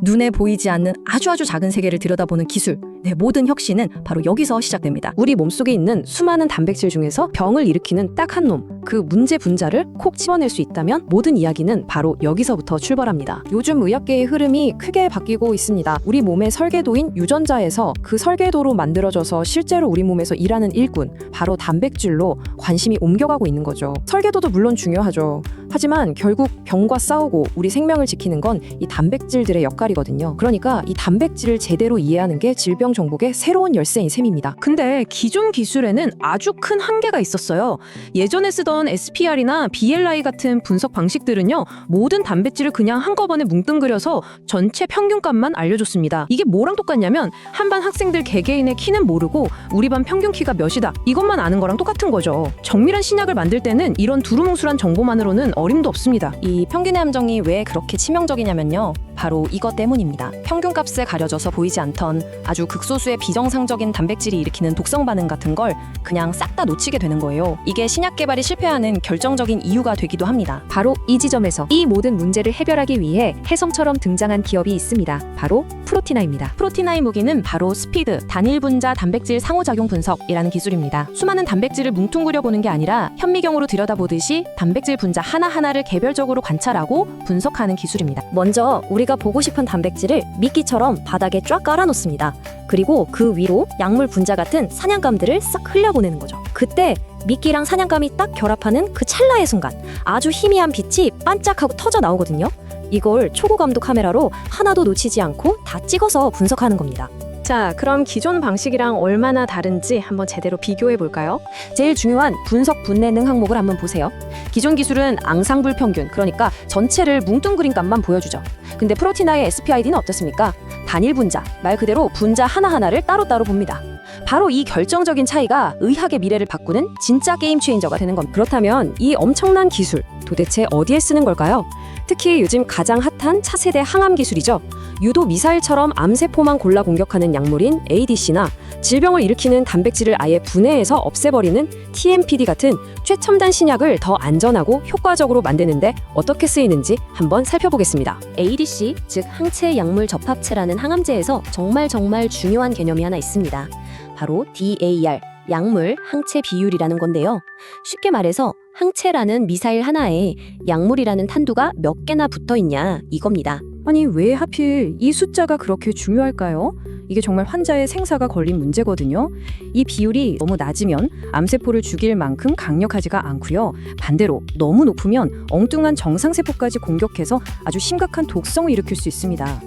눈에 보이지 않는 아주 작은 세계를 들여다보는 기술. 모든 혁신은 바로 여기서 시작됩니다. 우리 몸속에 있는 수많은 단백질 중에서 병을 일으키는 딱 한 놈, 그 문제 분자를 콕 집어낼 수 있다면 모든 이야기는 바로 여기서부터 출발합니다. 요즘 의학계의 흐름이 크게 바뀌고 있습니다. 우리 몸의 설계도인 유전자에서 그 설계도로 만들어져서 실제로 우리 몸에서 일하는 일꾼, 바로 단백질로 관심이 옮겨가고 있는 거죠. 설계도도 물론 중요하죠. 하지만 결국 병과 싸우고 우리 생명을 지키는 건 이 단백질들의 역할이거든요. 그러니까 이 단백질을 제대로 이해하는 게 질병 정복의 새로운 열쇠인 셈입니다. 근데 기존 기술에는 아주 큰 한계가 있었어요. 예전에 쓰던 SPR이나 BLI 같은 분석 방식들은요, 모든 단백질을 그냥 한꺼번에 뭉뚱그려서 전체 평균값만 알려줬습니다. 이게 뭐랑 똑같냐면 한 반 학생들 개개인의 키는 모르고 우리 반 평균 키가 몇이다, 이것만 아는 거랑 똑같은 거죠. 정밀한 신약을 만들 때는 이런 두루뭉술한 정보만으로는 어림도 없습니다. 이 평균의 함정이 왜 그렇게 치명적이냐면요, 바로 이것 때문입니다. 평균값에 가려져서 보이지 않던 아주 극소수의 비정상적인 단백질이 일으키는 독성 반응 같은 걸 그냥 싹 다 놓치게 되는 거예요. 이게 신약 개발이 실패하는 결정적인 이유가 되기도 합니다. 바로 이 지점에서 이 모든 문제를 해결하기 위해 혜성처럼 등장한 기업이 있습니다. 바로 프로티나입니다. 프로티나의 무기는 바로 스피드, 단일 분자 단백질 상호작용 분석이라는 기술입니다. 수많은 단백질을 뭉뚱그려 보는 게 아니라 현미경으로 들여다보듯이 단백질 분자 하나하나를 개별적으로 관찰하고 분석하는 기술입니다. 먼저 우리가 보고 싶은 단백질을 미끼처럼 바닥에 쫙 깔아놓습니다. 그리고 그 위로 약물 분자 같은 사냥감들을 싹 흘려보내는 거죠. 그때 미끼랑 사냥감이 딱 결합하는 그 찰나의 순간 아주 희미한 빛이 반짝하고 터져 나오거든요. 이걸 초고감도 카메라로 하나도 놓치지 않고 다 찍어서 분석하는 겁니다. 자, 그럼 기존 방식이랑 얼마나 다른지 한번 제대로 비교해 볼까요? 제일 중요한 분석 분해능 항목을 한번 보세요. 기존 기술은 앙상블 평균, 그러니까 전체를 뭉뚱그린 값만 보여주죠. 근데 프로티나의 SPID는 어떻습니까? 단일 분자, 말 그대로 분자 하나하나를 따로따로 봅니다. 바로 이 결정적인 차이가 의학의 미래를 바꾸는 진짜 게임 체인저가 되는 겁니다. 그렇다면 이 엄청난 기술 도대체 어디에 쓰는 걸까요? 특히 요즘 가장 핫한 차세대 항암 기술이죠. 유도 미사일처럼 암세포만 골라 공격하는 약물인 ADC나 질병을 일으키는 단백질을 아예 분해해서 없애버리는 TMPD 같은 최첨단 신약을 더 안전하고 효과적으로 만드는데 어떻게 쓰이는지 한번 살펴보겠습니다. ADC, 즉 항체 약물 접합체라는 항암제에서 정말 중요한 개념이 하나 있습니다. 바로 DAR, 약물 항체 비율이라는 건데요. 쉽게 말해서 항체라는 미사일 하나에 약물이라는 탄두가 몇 개나 붙어 있냐, 이겁니다. 아니, 왜 하필 이 숫자가 그렇게 중요할까요? 이게 정말 환자의 생사가 걸린 문제거든요. 이 비율이 너무 낮으면 암세포를 죽일 만큼 강력하지가 않고요. 반대로 너무 높으면 엉뚱한 정상세포까지 공격해서 아주 심각한 독성을 일으킬 수 있습니다.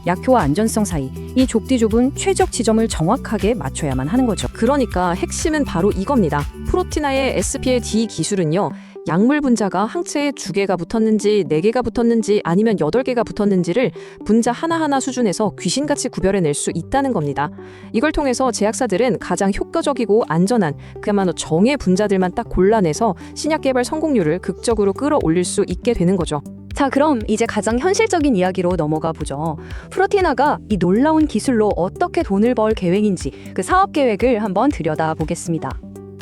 약효와 안전성 사이 이 좁디 좁은 최적 지점을 정확하게 맞춰야만 하는 거죠. 그러니까 핵심은 바로 이겁니다. 프로티나의 SPLD 기술은요, 약물 분자가 항체에 2개가 붙었는지 4개가 붙었는지 아니면 8개가 붙었는지를 분자 하나하나 수준에서 귀신같이 구별해낼 수 있다는 겁니다. 이걸 통해서 제약사들은 가장 효과적이고 안전한 그야말로 정의 분자들만 딱 골라내서 신약 개발 성공률을 극적으로 끌어올릴 수 있게 되는 거죠. 자, 그럼 이제 가장 현실적인 이야기로 넘어가 보죠. 프로티나가 이 놀라운 기술로 어떻게 돈을 벌 계획인지 그 사업 계획을 한번 들여다보겠습니다.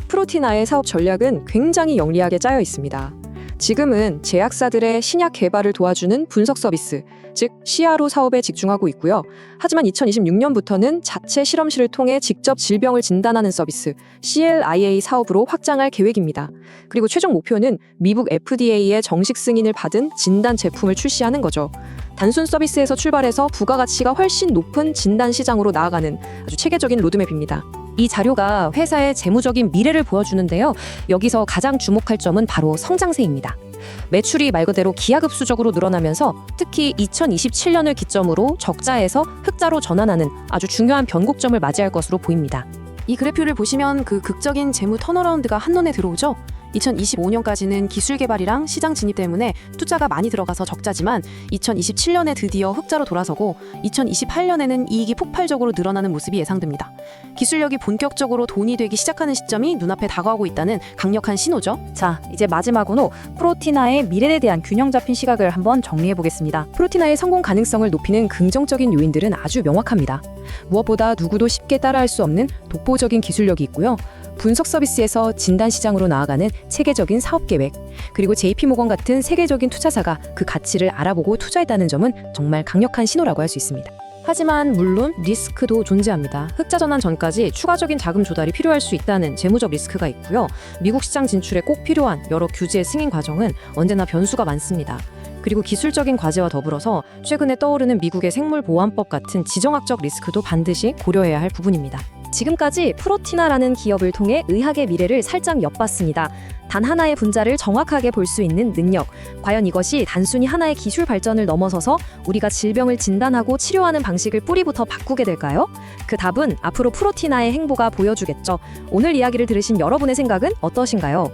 프로티나의 사업 전략은 굉장히 영리하게 짜여 있습니다. 지금은 제약사들의 신약 개발을 도와주는 분석 서비스, 즉 CRO 사업에 집중하고 있고요. 하지만 2026년부터는 자체 실험실을 통해 직접 질병을 진단하는 서비스, CLIA 사업으로 확장할 계획입니다. 그리고 최종 목표는 미국 FDA의 정식 승인을 받은 진단 제품을 출시하는 거죠. 단순 서비스에서 출발해서 부가가치가 훨씬 높은 진단 시장으로 나아가는 아주 체계적인 로드맵입니다. 이 자료가 회사의 재무적인 미래를 보여주는데요. 여기서 가장 주목할 점은 바로 성장세입니다. 매출이 말 그대로 기하급수적으로 늘어나면서 특히 2027년을 기점으로 적자에서 흑자로 전환하는 아주 중요한 변곡점을 맞이할 것으로 보입니다. 이 그래프를 보시면 그 극적인 재무 턴어라운드가 한눈에 들어오죠. 2025년까지는 기술 개발이랑 시장 진입 때문에 투자가 많이 들어가서 적자지만 2027년에 드디어 흑자로 돌아서고 2028년에는 이익이 폭발적으로 늘어나는 모습이 예상됩니다. 기술력이 본격적으로 돈이 되기 시작하는 시점이 눈앞에 다가오고 있다는 강력한 신호죠. 자, 이제 마지막으로 프로티나의 미래에 대한 균형 잡힌 시각을 한번 정리해 보겠습니다. 프로티나의 성공 가능성을 높이는 긍정적인 요인들은 아주 명확합니다. 무엇보다 누구도 쉽게 따라할 수 없는 독보적인 기술력이 있고요. 분석 서비스에서 진단 시장으로 나아가는 체계적인 사업 계획, 그리고 JP모건 같은 세계적인 투자사가 그 가치를 알아보고 투자했다는 점은 정말 강력한 신호라고 할 수 있습니다. 하지만 물론 리스크도 존재합니다. 흑자 전환 전까지 추가적인 자금 조달이 필요할 수 있다는 재무적 리스크가 있고요. 미국 시장 진출에 꼭 필요한 여러 규제 승인 과정은 언제나 변수가 많습니다. 그리고 기술적인 과제와 더불어서 최근에 떠오르는 미국의 생물보안법 같은 지정학적 리스크도 반드시 고려해야 할 부분입니다. 지금까지 프로티나라는 기업을 통해 의학의 미래를 살짝 엿봤습니다. 단 하나의 분자를 정확하게 볼 수 있는 능력. 과연 이것이 단순히 하나의 기술 발전을 넘어서서 우리가 질병을 진단하고 치료하는 방식을 뿌리부터 바꾸게 될까요? 그 답은 앞으로 프로티나의 행보가 보여주겠죠. 오늘 이야기를 들으신 여러분의 생각은 어떠신가요?